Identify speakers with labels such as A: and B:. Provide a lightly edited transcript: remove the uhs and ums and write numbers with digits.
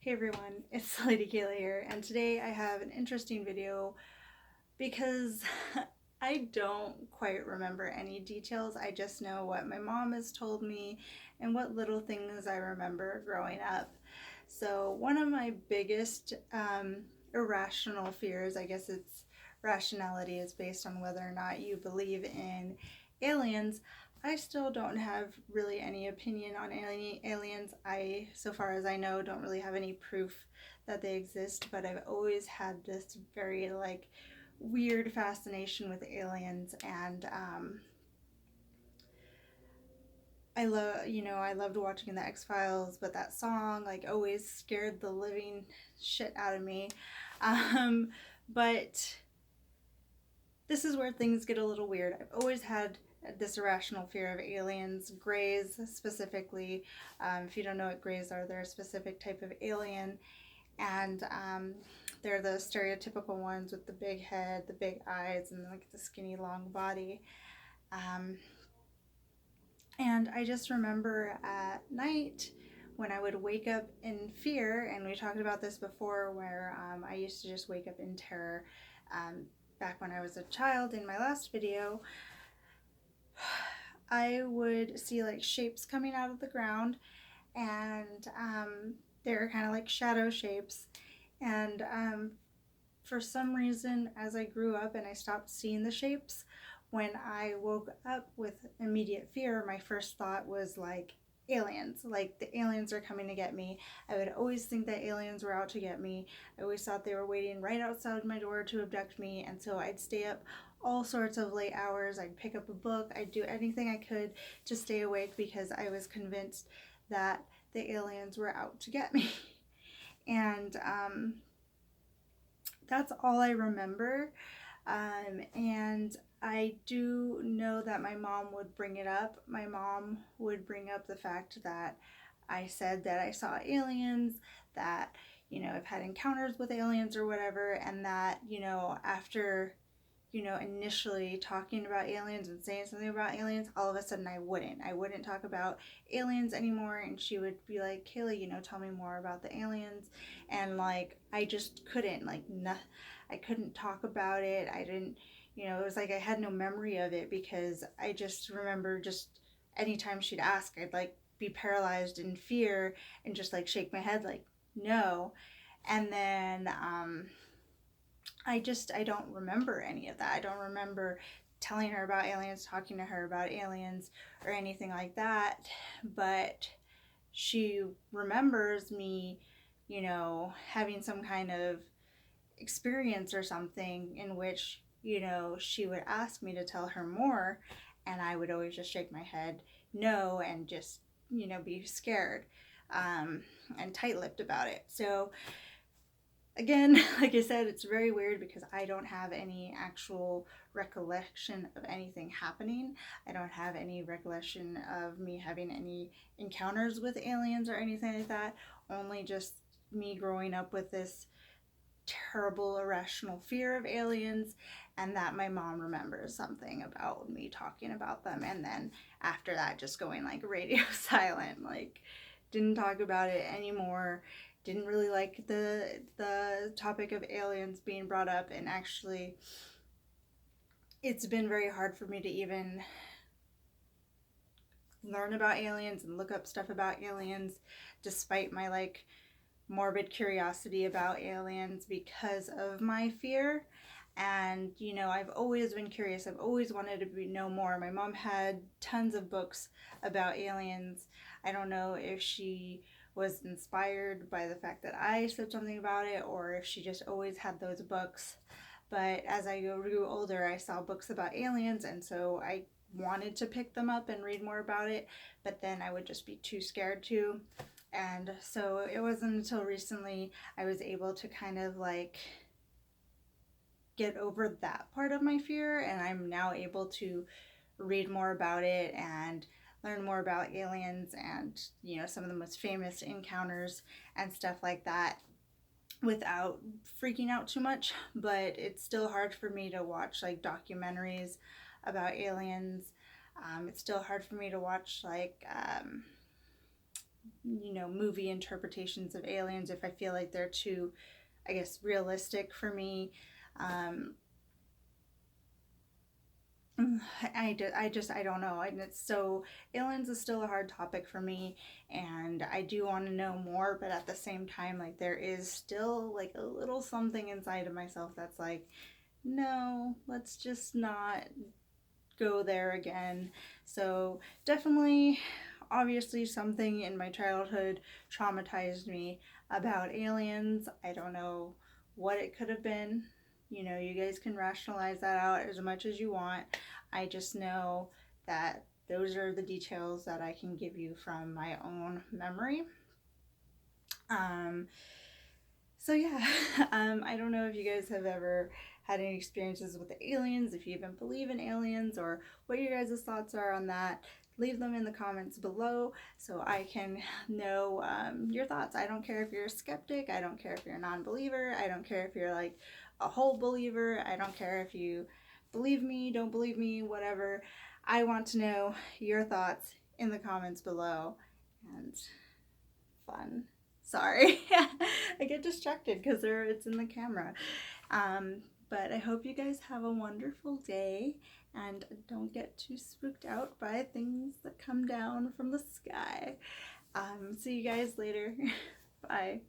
A: Hey everyone, it's Lady Kayla here, and today I have an interesting video because I don't quite remember any details. I just know what my mom has told me and what little things I remember growing up. So, one of my biggest irrational fears, I guess it's rationality, is based on whether or not you believe in aliens. I still don't have really any opinion on any aliens. I, so far as I know, don't really have any proof that they exist, but I've always had this very weird fascination with aliens, and I loved watching the X-Files, but that song always scared the living shit out of me. um, but this is where things get a little weird. I've always had this irrational fear of aliens, greys specifically. If you don't know what greys are, they're a specific type of alien, and they're the stereotypical ones with the big head, the big eyes, and the skinny long body. Um, and I just remember at night when I would wake up in fear, and we talked about this before, where I used to just wake up in terror. Back when I was a child in my last video, I would see shapes coming out of the ground, and they're kind of like shadow shapes. And for some reason, as I grew up and I stopped seeing the shapes, when I woke up with immediate fear, my first thought was aliens. Like the aliens are coming to get me. I would always think that aliens were out to get me. I always thought they were waiting right outside my door to abduct me, and so I'd stay up all sorts of late hours. I'd pick up a book. I'd do anything I could to stay awake because I was convinced that the aliens were out to get me. And that's all I remember. And I do know that my mom would bring it up. My mom would bring up the fact that I said that I saw aliens, that, I've had encounters with aliens or whatever, and that, after, initially talking about aliens and saying something about aliens, all of a sudden I wouldn't talk about aliens anymore. And she would be like, Kayla, tell me more about the aliens. And I just couldn't, I couldn't talk about it. I didn't, it was like I had no memory of it, because I just remember just anytime she'd ask, I'd be paralyzed in fear and just shake my head no. And then I don't remember any of that. I don't remember telling her about aliens, talking to her about aliens, or anything like that. But she remembers me, having some kind of experience or something in which, she would ask me to tell her more, and I would always just shake my head no, and just, be scared and tight-lipped about it. So again, like I said, it's very weird because I don't have any actual recollection of anything happening. I don't have any recollection of me having any encounters with aliens or anything like that. Only just me growing up with this terrible irrational fear of aliens, and that my mom remembers something about me talking about them, and then after that just going radio silent, didn't talk about it anymore. Didn't really like the topic of aliens being brought up, and actually it's been very hard for me to even learn about aliens and look up stuff about aliens, despite my morbid curiosity about aliens, because of my fear. And I've always been curious. I've always wanted to know more. My mom had tons of books about aliens. I don't know if she was inspired by the fact that I said something about it, or if she just always had those books. But as I grew older, I saw books about aliens, and so I wanted to pick them up and read more about it, but then I would just be too scared to. And so it wasn't until recently I was able to kind of get over that part of my fear, and I'm now able to read more about it and learn more about aliens and, some of the most famous encounters and stuff like that without freaking out too much. But it's still hard for me to watch documentaries about aliens. It's still hard for me to watch movie interpretations of aliens if I feel like they're too, I guess, realistic for me. Um, I don't know. And it's so, aliens is still a hard topic for me, and I do want to know more, but at the same time, like, there is still, like, a little something inside of myself that's like, no, let's just not go there again. So, definitely, obviously, something in my childhood traumatized me about aliens. I don't know what it could have been. You guys can rationalize that out as much as you want. I just know that those are the details that I can give you from my own memory. Um, so yeah, I don't know if you guys have ever had any experiences with the aliens, if you even believe in aliens, or what your guys' thoughts are on that. Leave them in the comments below so I can know your thoughts. I don't care if you're a skeptic. I don't care if you're a non-believer. I don't care if you're like a whole believer. I don't care if you believe me, don't believe me, whatever. I want to know your thoughts in the comments below. And fun. Sorry, I get distracted because it's in the camera. But I hope you guys have a wonderful day and don't get too spooked out by things that come down from the sky. See you guys later. Bye.